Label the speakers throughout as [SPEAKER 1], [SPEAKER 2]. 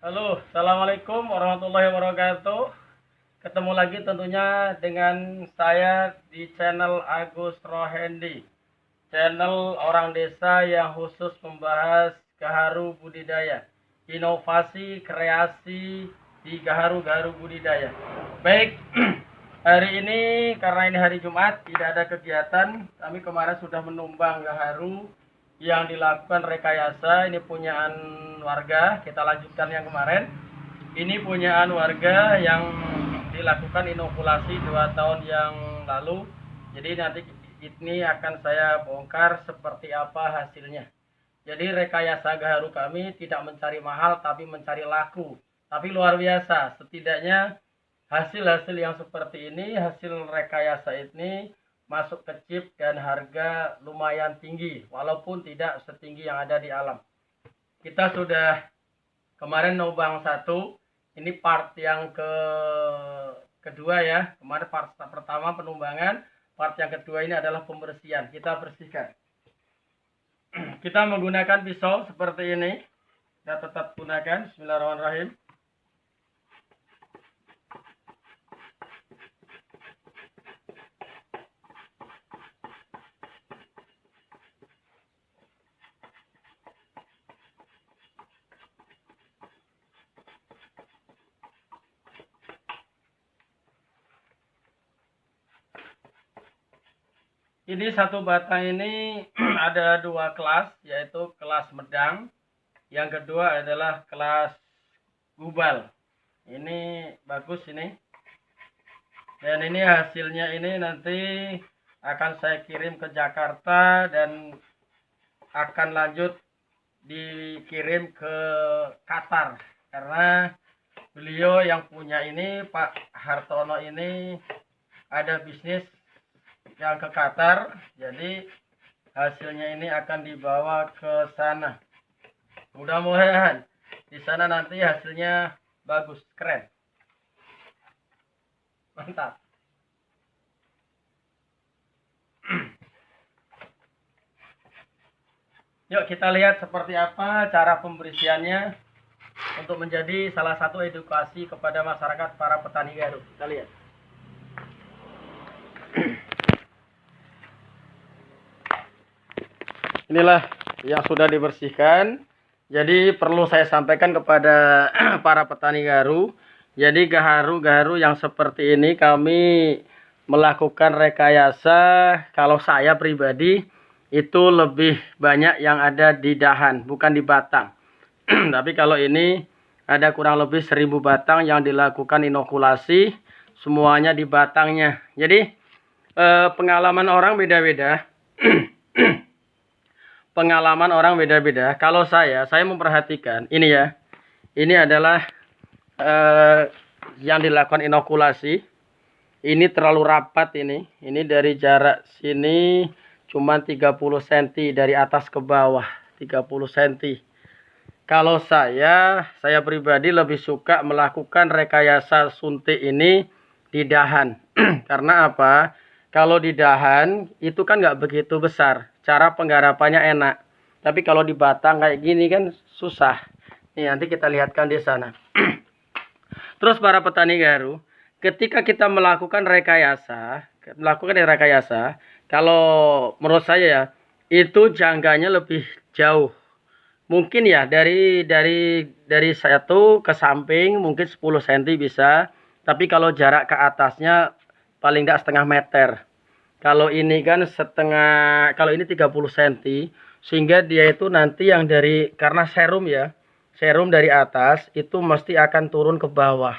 [SPEAKER 1] Halo, assalamualaikum warahmatullahi wabarakatuh. Ketemu lagi tentunya dengan saya di channel Agus Rohendi, channel orang desa yang khusus membahas gaharu budidaya, inovasi kreasi di gaharu-gaharu budidaya. Baik, hari ini karena ini hari Jumat tidak ada kegiatan, kami kemarin sudah menumbang gaharu yang dilakukan rekayasa. Ini punyaan warga, kita lanjutkan yang kemarin. Ini punyaan warga yang dilakukan inokulasi 2 tahun yang lalu. Jadi nanti ini akan saya bongkar seperti apa hasilnya. Jadi rekayasa gaharu kami tidak mencari mahal tapi mencari laku. Tapi luar biasa, setidaknya hasil-hasil yang seperti ini, hasil rekayasa ini masuk ke chip dan harga lumayan tinggi walaupun tidak setinggi yang ada di alam. Kita sudah kemarin nobang 1, ini part yang kedua ya. Kemarin part pertama penumbangan, part yang kedua ini adalah pembersihan. Kita bersihkan. Kita menggunakan pisau seperti ini. Kita tetap gunakan. Bismillahirrahmanirrahim. Ini satu batang ini ada 2 kelas, yaitu kelas medang, yang kedua adalah kelas gubal. Ini bagus ini. Dan ini hasilnya ini nanti akan saya kirim ke Jakarta dan akan lanjut dikirim ke Qatar. Karena beliau yang punya ini, Pak Hartono ini ada bisnis yang ke Qatar, jadi hasilnya ini akan dibawa ke sana. Mudah-mudahan di sana nanti hasilnya bagus, keren, mantap. Yuk kita lihat seperti apa cara pembersihannya untuk menjadi salah satu edukasi kepada masyarakat para petani gaharu. Kita lihat. Inilah yang sudah dibersihkan. Jadi perlu saya sampaikan kepada para petani gaharu. Jadi gaharu-gaharu yang seperti ini kami melakukan rekayasa. Kalau saya pribadi itu lebih banyak yang ada di dahan, bukan di batang. Tapi kalau ini ada kurang lebih 1000 batang yang dilakukan inokulasi, semuanya di batangnya. Jadi pengalaman orang beda-beda. Pengalaman orang beda-beda. Kalau saya memperhatikan ini ya. Ini adalah yang dilakukan inokulasi. Ini terlalu rapat ini. Ini dari jarak sini cuma 30 cm dari atas ke bawah. 30 cm. Kalau saya pribadi lebih suka melakukan rekayasa suntik ini di dahan. Karena apa? Kalau di dahan itu kan nggak begitu besar. Cara penggarapannya enak. Tapi kalau di batang kayak gini kan susah. Nih nanti kita lihatkan di sana. Terus para petani gaharu, ketika kita melakukan rekayasa, kalau menurut saya ya, itu jangganya lebih jauh. Mungkin ya dari satu ke samping mungkin 10 cm bisa. Tapi kalau jarak ke atasnya paling nggak setengah meter. Kalau ini kan kalau ini 30 cm, sehingga dia itu nanti yang karena serum ya, serum dari atas itu mesti akan turun ke bawah.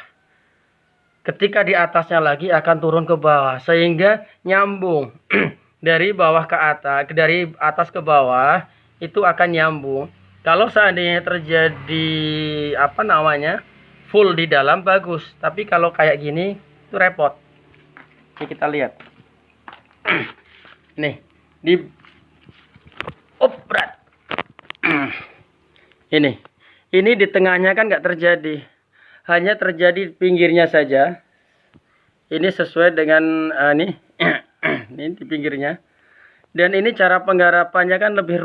[SPEAKER 1] Ketika di atasnya lagi akan turun ke bawah, sehingga nyambung dari bawah ke atas, dari atas ke bawah itu akan nyambung. Kalau seandainya terjadi full di dalam bagus, tapi kalau kayak gini itu repot. Ini kita lihat. Nih, berat. Ini di tengahnya kan nggak terjadi, hanya terjadi pinggirnya saja. Ini sesuai dengan ini di pinggirnya. Dan ini cara penggarapannya kan lebih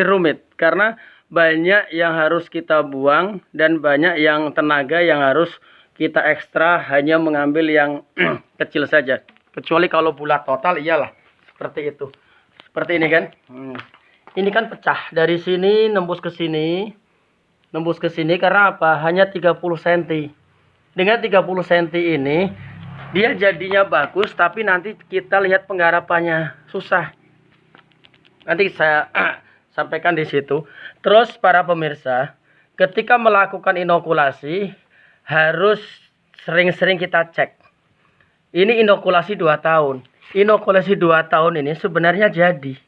[SPEAKER 1] rumit karena banyak yang harus kita buang dan banyak yang tenaga yang harus kita ekstra hanya mengambil yang kecil saja. Kecuali kalau bulat total, iyalah seperti itu. Seperti ini kan. Ini kan pecah dari sini nembus ke sini. Nembus ke sini karena apa? Hanya 30 cm. Dengan 30 cm ini dia jadinya bagus, tapi nanti kita lihat penggarapannya susah. Nanti saya sampaikan di situ. Terus para pemirsa, ketika melakukan inokulasi harus sering-sering kita cek. Ini inokulasi 2 tahun. Inokulasi 2 tahun ini sebenarnya jadi.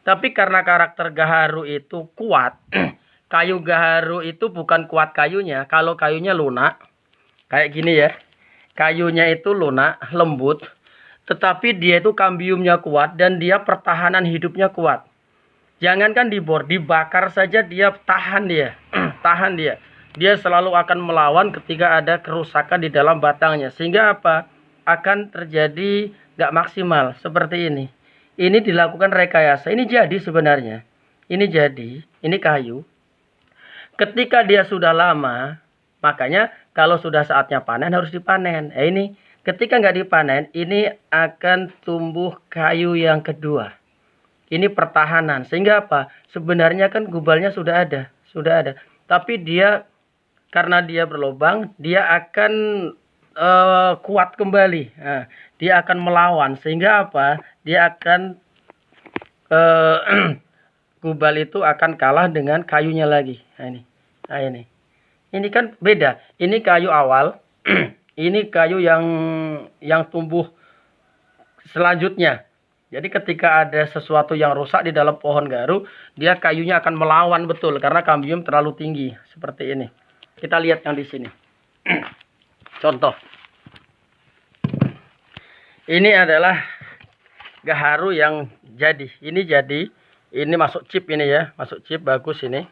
[SPEAKER 1] Tapi karena karakter gaharu itu kuat, kayu gaharu itu bukan kuat kayunya. Kalau kayunya lunak, kayak gini ya. Kayunya itu lunak, lembut. Tetapi dia itu kambiumnya kuat dan dia pertahanan hidupnya kuat. Jangankan dibor, dibakar saja dia tahan dia. Tahan dia. Dia selalu akan melawan ketika ada kerusakan di dalam batangnya. Sehingga apa? Akan terjadi nggak maksimal seperti ini. Ini dilakukan rekayasa. Ini jadi sebenarnya. Ini jadi. Ini kayu. Ketika dia sudah lama, makanya kalau sudah saatnya panen harus dipanen. Ini ketika nggak dipanen, ini akan tumbuh kayu yang kedua. Ini pertahanan. Sehingga apa? Sebenarnya kan gubalnya sudah ada. Sudah ada. Tapi dia, karena dia berlubang, dia akan kuat kembali. Nah, dia akan melawan. Sehingga apa? Dia akan gubal itu akan kalah dengan kayunya lagi. Nah, ini. Nah, ini. Ini kan beda. Ini kayu awal. Ini kayu yang tumbuh selanjutnya. Jadi ketika ada sesuatu yang rusak di dalam pohon gaharu, dia kayunya akan melawan betul karena kambium terlalu tinggi seperti ini. Kita lihat yang di sini. Contoh. Ini adalah gaharu yang jadi. Ini jadi. Ini masuk chip ini ya, masuk chip bagus ini.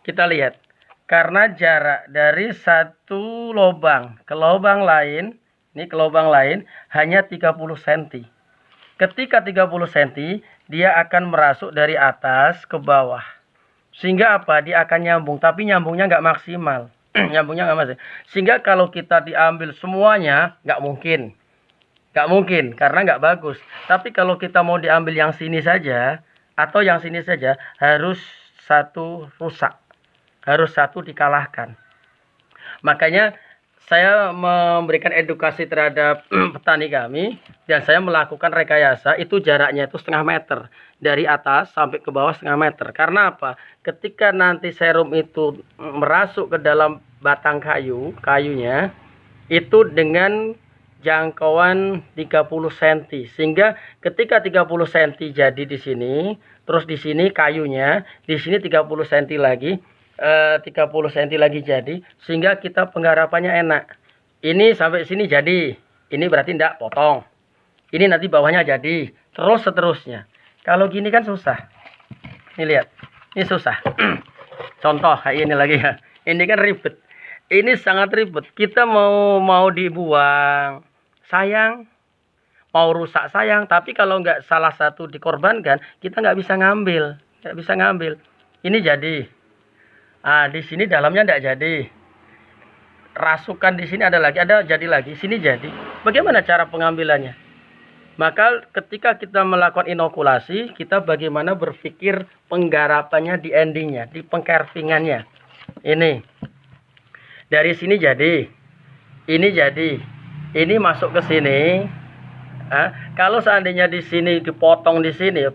[SPEAKER 1] Kita lihat. Karena jarak dari satu lubang ke lubang lain, ini ke lubang lain hanya 30 cm. Ketika 30 cm, dia akan merasuk dari atas ke bawah. Sehingga apa? Dia akan nyambung, tapi nyambungnya nggak maksimal. Nyambungnya nggak maksimal. Sehingga kalau kita diambil semuanya, nggak mungkin. Nggak mungkin, karena nggak bagus. Tapi kalau kita mau diambil yang sini saja, atau yang sini saja, harus satu rusak. Harus satu dikalahkan. Makanya saya memberikan edukasi terhadap petani kami dan saya melakukan rekayasa itu jaraknya itu 0,5 meter dari atas sampai ke bawah 0,5 meter. Karena apa? Ketika nanti serum itu merasuk ke dalam batang kayunya itu dengan jangkauan 30 cm. Sehingga ketika 30 cm jadi di sini, terus di sini kayunya, di sini 30 cm lagi. 30 cm lagi jadi, sehingga kita penggarapannya enak. Ini sampai sini jadi, ini berarti tidak potong. Ini nanti bawahnya jadi, terus seterusnya. Kalau gini kan susah. Ini lihat, ini susah. Contoh kayak ini lagi ya. Ini kan ribet. Ini sangat ribet. Kita mau dibuang, sayang. Mau rusak sayang. Tapi kalau nggak salah satu dikorbankan, kita nggak bisa ngambil, nggak bisa ngambil. Ini jadi. Ah, di sini dalamnya tidak jadi. Rasukan di sini ada jadi lagi. Sini jadi. Bagaimana cara pengambilannya? Maka ketika kita melakukan inokulasi, kita bagaimana berpikir penggarapannya di endingnya, di pengkervingannya. Ini. Dari sini jadi. Ini jadi. Ini masuk ke sini. Kalau seandainya di sini dipotong di sini,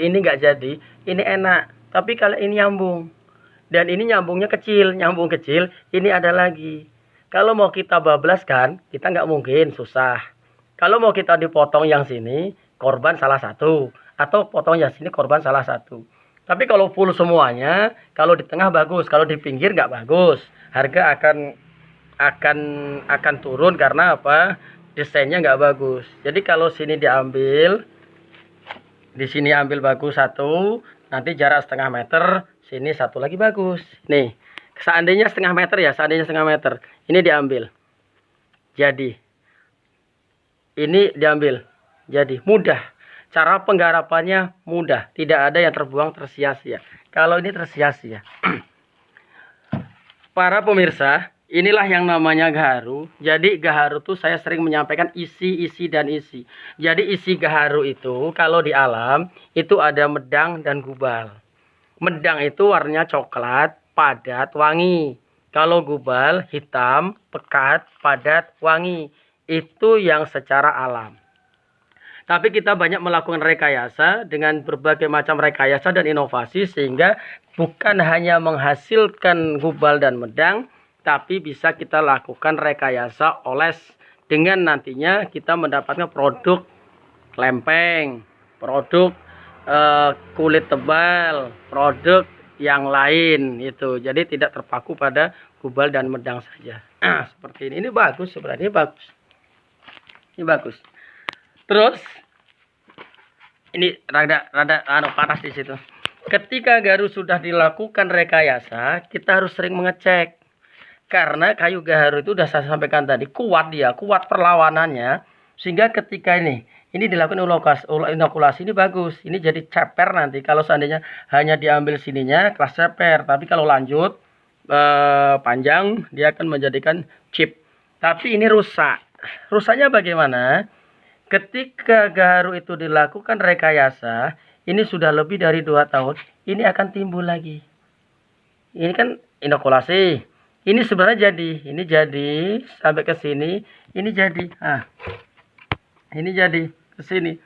[SPEAKER 1] ini nggak jadi. Ini enak. Tapi kalau ini nyambung. Dan ini nyambungnya kecil, nyambung kecil, ini ada lagi. Kalau mau kita bablaskan, kita nggak mungkin, susah. Kalau mau kita dipotong yang sini, korban salah satu. Atau potong yang sini, korban salah satu. Tapi kalau full semuanya, kalau di tengah bagus, kalau di pinggir nggak bagus. Harga akan turun karena apa? Desainnya nggak bagus. Jadi kalau sini diambil, di sini ambil bagus satu, nanti jarak 0,5 meter. Sini satu lagi bagus. Nih, seandainya 0,5 meter ya, seandainya 0,5 meter. Ini diambil. Jadi, ini diambil. Jadi, mudah. Cara penggarapannya mudah, tidak ada yang terbuang tersia-sia. Kalau ini tersia-sia. Para pemirsa, inilah yang namanya gaharu. Jadi gaharu itu saya sering menyampaikan isi, dan isi. Jadi isi gaharu itu kalau di alam itu ada medang dan gubal. Medang itu warnanya coklat, padat, wangi. Kalau gubal hitam, pekat, padat, wangi. Itu yang secara alam. Tapi kita banyak melakukan rekayasa dengan berbagai macam rekayasa dan inovasi sehingga bukan hanya menghasilkan gubal dan medang, tapi bisa kita lakukan rekayasa oles dengan nantinya kita mendapatkan produk lempeng, produk kulit tebal, produk yang lain itu. Jadi tidak terpaku pada gubal dan medang saja. Seperti ini. Ini bagus sebenarnya, bagus. Ini bagus. Terus ini rada panas di situ. Ketika gaharu sudah dilakukan rekayasa, kita harus sering mengecek. Karena kayu gaharu itu sudah saya sampaikan tadi, kuat dia, kuat perlawanannya. Sehingga ketika ini dilakukan inokulasi, ini bagus. Ini jadi ceper nanti. Kalau seandainya hanya diambil sininya, kelas ceper. Tapi kalau lanjut, panjang, dia akan menjadikan chip. Tapi ini rusak. Rusaknya bagaimana? Ketika gaharu itu dilakukan rekayasa, ini sudah lebih dari 2 tahun, ini akan timbul lagi. Ini kan inokulasi. Ini sebenarnya jadi, ini jadi sampai ke sini, ini jadi. Ini jadi ke sini.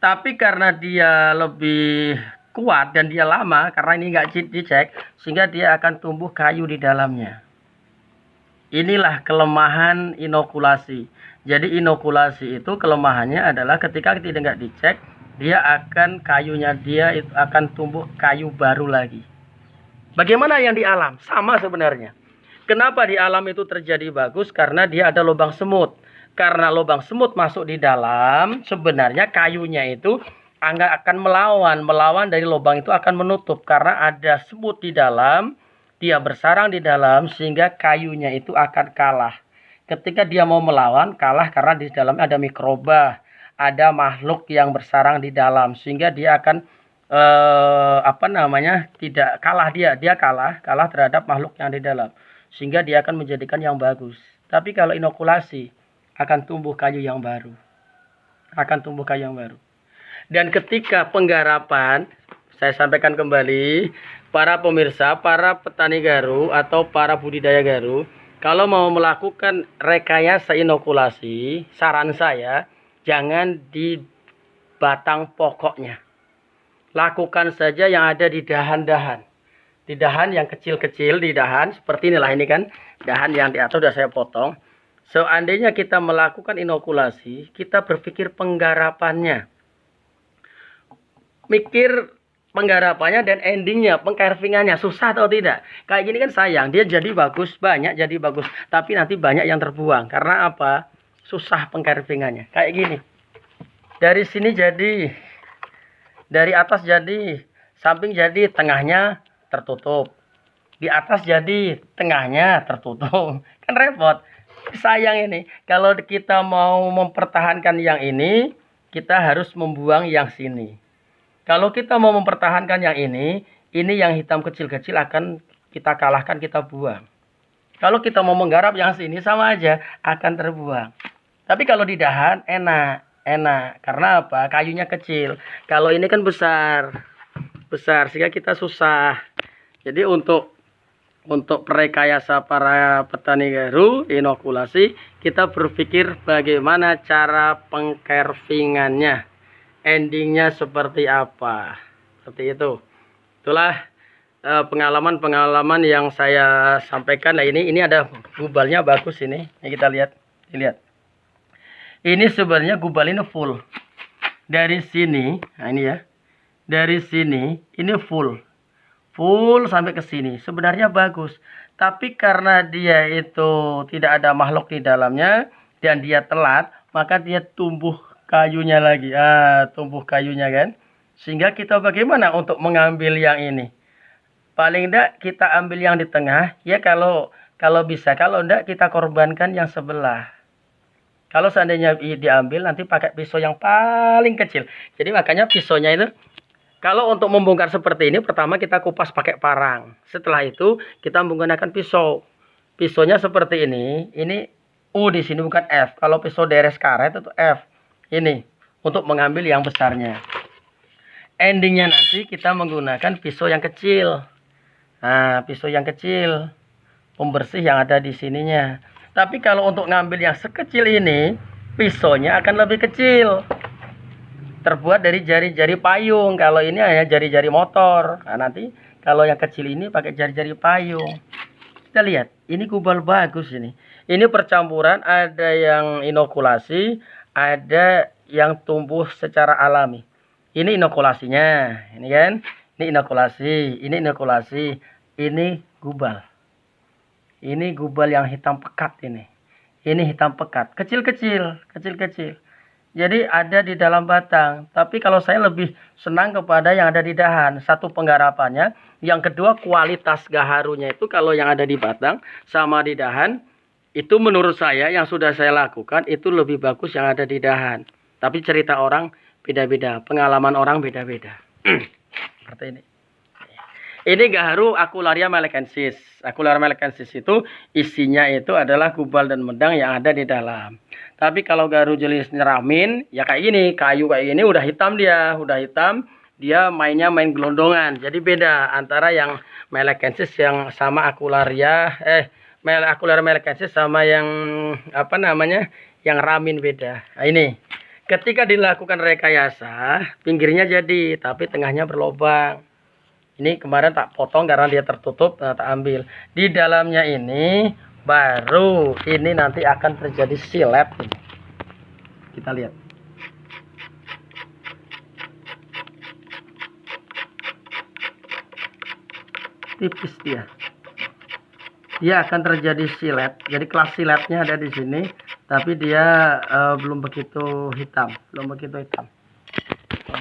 [SPEAKER 1] Tapi karena dia lebih kuat dan dia lama, karena ini nggak dicek, sehingga dia akan tumbuh kayu di dalamnya. Inilah kelemahan inokulasi. Jadi inokulasi itu kelemahannya adalah ketika tidak nggak dicek, dia akan itu akan tumbuh kayu baru lagi. Bagaimana yang di alam? Sama sebenarnya. Kenapa di alam itu terjadi bagus? Karena dia ada lubang semut. Karena lubang semut masuk di dalam, sebenarnya kayunya itu akan melawan dari lubang itu akan menutup karena ada semut di dalam. Dia bersarang di dalam sehingga kayunya itu akan kalah. Ketika dia mau melawan, kalah karena di dalamnya ada mikroba, ada makhluk yang bersarang di dalam sehingga dia akan tidak kalah, dia kalah terhadap makhluk yang di dalam sehingga dia akan menjadikan yang bagus. Tapi kalau inokulasi akan tumbuh kayu yang baru. Dan ketika penggarapan, saya sampaikan kembali, para pemirsa, para petani gaharu atau para budidaya gaharu, kalau mau melakukan rekayasa inokulasi, saran saya, jangan di batang pokoknya. Lakukan saja yang ada di dahan-dahan. Di dahan yang kecil-kecil, di dahan, seperti inilah ini kan, dahan yang di atas sudah saya potong. Seandainya kita melakukan inokulasi, kita berpikir penggarapannya. Mikir penggarapannya dan endingnya, pengcarvingannya susah atau tidak. Kayak gini kan sayang, dia jadi bagus, banyak jadi bagus, tapi nanti banyak yang terbuang. Karena apa? Susah pengcarvingannya. Kayak gini. Dari sini jadi, dari atas jadi, samping jadi, tengahnya tertutup. Di atas jadi, tengahnya tertutup. Kan repot. Sayang ini. Kalau kita mau mempertahankan yang ini, kita harus membuang yang sini. Kalau kita mau mempertahankan yang ini yang hitam kecil-kecil akan kita kalahkan, kita buang. Kalau kita mau menggarap yang sini sama aja akan terbuang. Tapi kalau di dahan enak. Karena apa? Kayunya kecil. Kalau ini kan besar sehingga kita susah. Jadi untuk perekayasa para petani gaharu inokulasi, kita berpikir bagaimana cara pengcarvingannya. Endingnya seperti apa, seperti itu. Itulah pengalaman yang saya sampaikan. Nah ini ada gubalnya bagus ini kita lihat. Ini sebenarnya gubal ini full dari sini. Nah ini ya, dari sini ini full sampai ke sini. Sebenarnya bagus, tapi karena dia itu tidak ada makhluk di dalamnya dan dia telat, maka dia tumbuh kayunya lagi, tumbuh kayunya kan, sehingga kita bagaimana untuk mengambil yang ini? Paling enggak kita ambil yang di tengah, ya kalau bisa, kalau enggak kita korbankan yang sebelah. Kalau seandainya diambil nanti pakai pisau yang paling kecil. Jadi makanya pisaunya itu kalau untuk membongkar seperti ini pertama kita kupas pakai parang. Setelah itu kita menggunakan pisau. Pisaunya seperti ini. Ini U di sini bukan F. Kalau pisau deres karet itu F. Ini untuk mengambil yang besarnya. Endingnya nanti kita menggunakan pisau yang kecil. Nah, pisau yang kecil pembersih yang ada di sininya. Tapi kalau untuk ngambil yang sekecil ini, pisaunya akan lebih kecil. Terbuat dari jari-jari payung. Kalau ini hanya jari-jari motor. Nah, nanti kalau yang kecil ini pakai jari-jari payung. Kita lihat, ini gubal bagus ini. Ini percampuran, ada yang inokulasi, ada yang tumbuh secara alami. Ini inokulasinya, ini kan? Ini inokulasi, ini gubal. Ini gubal yang hitam pekat ini. Ini hitam pekat, kecil-kecil. Jadi ada di dalam batang. Tapi kalau saya lebih senang kepada yang ada di dahan. Satu penggarapannya. Yang kedua kualitas gaharunya itu kalau yang ada di batang sama di dahan. Itu menurut saya yang sudah saya lakukan itu lebih bagus yang ada di dahan. Tapi cerita orang beda-beda. Pengalaman orang beda-beda. Seperti ini. Ini gaharu Acularia melekensis. Acularia melekensis itu isinya itu adalah gubal dan medang yang ada di dalam. Tapi kalau gaharu jenis ramin, ya kayak gini, kayu kayak gini udah hitam dia, dia mainnya main gelondongan. Jadi beda antara yang melekensis yang sama Acularia, Acularia melekensis sama yang apa namanya, yang ramin beda. Nah, ini ketika dilakukan rekayasa, pinggirnya jadi, tapi tengahnya berlobang. Ini kemarin tak potong karena dia tertutup, tak ambil. Di dalamnya ini baru ini nanti akan terjadi silet. Kita lihat. Tipis dia. Dia akan terjadi silet. Jadi kelas siletnya ada di sini, tapi dia belum begitu hitam,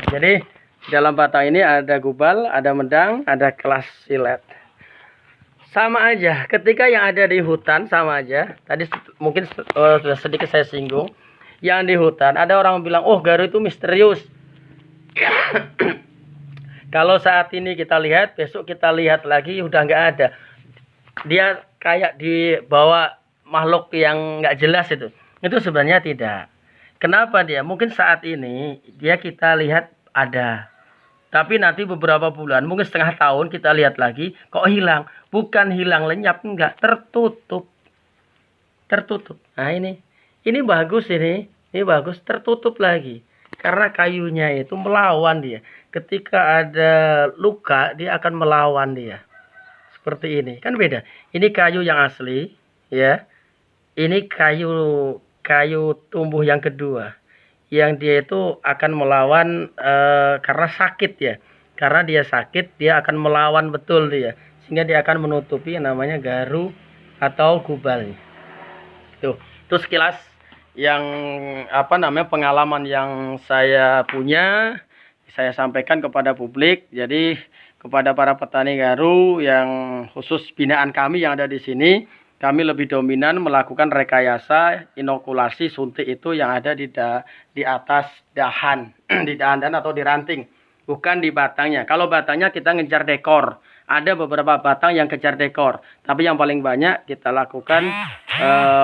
[SPEAKER 1] Jadi dalam batang ini ada gubal, ada medang, ada kelas silet. Sama aja, ketika yang ada di hutan sama aja. Tadi mungkin sudah sedikit saya singgung. Yang di hutan, ada orang bilang, oh gaharu itu misterius. Kalau saat ini kita lihat, besok kita lihat lagi, udah nggak ada. Dia kayak dibawa makhluk yang nggak jelas itu. Itu sebenarnya tidak. Kenapa dia? Mungkin saat ini dia kita lihat ada. Tapi nanti beberapa bulan, mungkin setengah tahun kita lihat lagi, kok hilang. Bukan hilang lenyap, enggak, tertutup. Nah ini bagus ini bagus, tertutup lagi. Karena kayunya itu melawan dia. Ketika ada luka, dia akan melawan dia. Seperti ini, kan beda. Ini kayu yang asli, ya. Ini kayu tumbuh yang kedua. Yang dia itu akan melawan karena sakit ya. Karena dia sakit, dia akan melawan betul dia. Sehingga dia akan menutupi yang namanya gaharu atau gubal. Itu sekilas yang apa namanya pengalaman yang saya punya, saya sampaikan kepada publik. Jadi kepada para petani gaharu yang khusus binaan kami yang ada di sini, kami lebih dominan melakukan rekayasa inokulasi suntik itu yang ada di atas dahan, di dahan atau di ranting, bukan di batangnya. Kalau batangnya kita ngejar dekor, ada beberapa batang yang kejar dekor, tapi yang paling banyak kita lakukan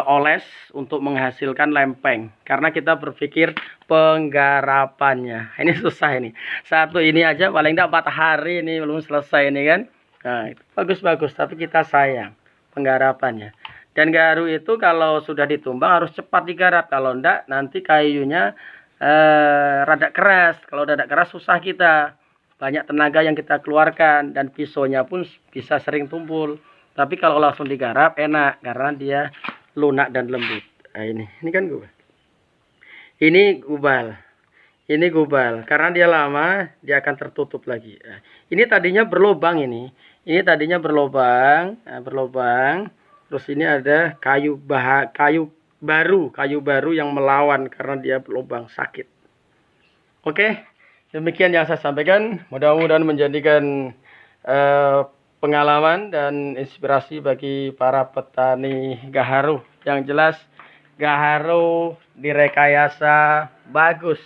[SPEAKER 1] oles untuk menghasilkan lempeng, karena kita berpikir penggarapannya. Ini susah ini. Satu ini aja paling tidak 4 hari ini belum selesai ini kan. Nah, itu bagus-bagus, tapi kita sayang penggarapannya. Dan gaharu itu kalau sudah ditumbang harus cepat digarap. Kalau enggak nanti kayunya rada keras. Kalau rada keras susah kita. Banyak tenaga yang kita keluarkan dan pisaunya pun bisa sering tumpul. Tapi kalau langsung digarap enak karena dia lunak dan lembut. Nah, ini kan gubal. Ini gubal. Karena dia lama dia akan tertutup lagi. Nah, ini tadinya berlubang ini. Ini tadinya berlubang, Terus ini ada kayu baru yang melawan karena dia berlubang sakit. Oke, demikian yang saya sampaikan. Mudah-mudahan menjadikan pengalaman dan inspirasi bagi para petani gaharu. Yang jelas gaharu direkayasa bagus.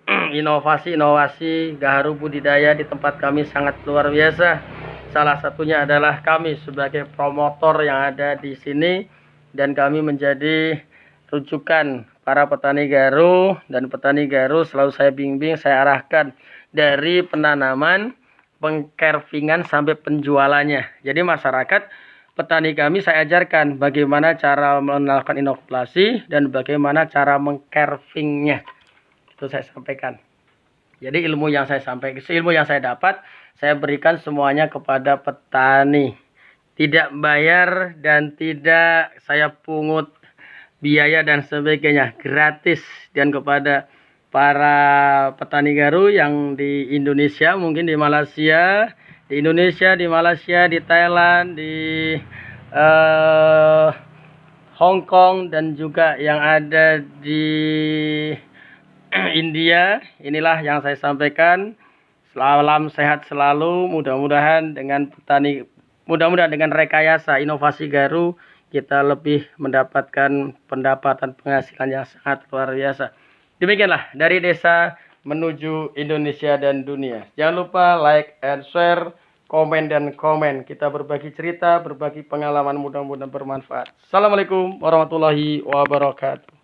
[SPEAKER 1] Inovasi-inovasi gaharu budidaya di tempat kami sangat luar biasa. Salah satunya adalah kami sebagai promotor yang ada di sini, dan kami menjadi rujukan para petani gaharu, dan petani gaharu selalu saya bimbing, saya arahkan dari penanaman, pengkervingan sampai penjualannya. Jadi masyarakat petani kami saya ajarkan bagaimana cara melakukan inokulasi dan bagaimana cara mengkervingnya. Itu saya sampaikan. Jadi ilmu yang saya sampaikan, ilmu yang saya dapat, saya berikan semuanya kepada petani. Tidak bayar dan tidak saya pungut biaya dan sebagainya, gratis. Dan kepada para petani gaharu yang di Indonesia, mungkin di Malaysia, di Indonesia, di Malaysia, di Thailand, di Hong Kong, dan juga yang ada di India, inilah yang saya sampaikan. Salam sehat selalu. Mudah-mudahan dengan petani, mudah-mudahan dengan rekayasa inovasi gaharu kita lebih mendapatkan pendapatan penghasilan yang sangat luar biasa. Demikianlah dari desa menuju Indonesia dan dunia. Jangan lupa like and share, komen dan komen. Kita berbagi cerita, berbagi pengalaman, mudah-mudahan bermanfaat. Assalamualaikum warahmatullahi wabarakatuh.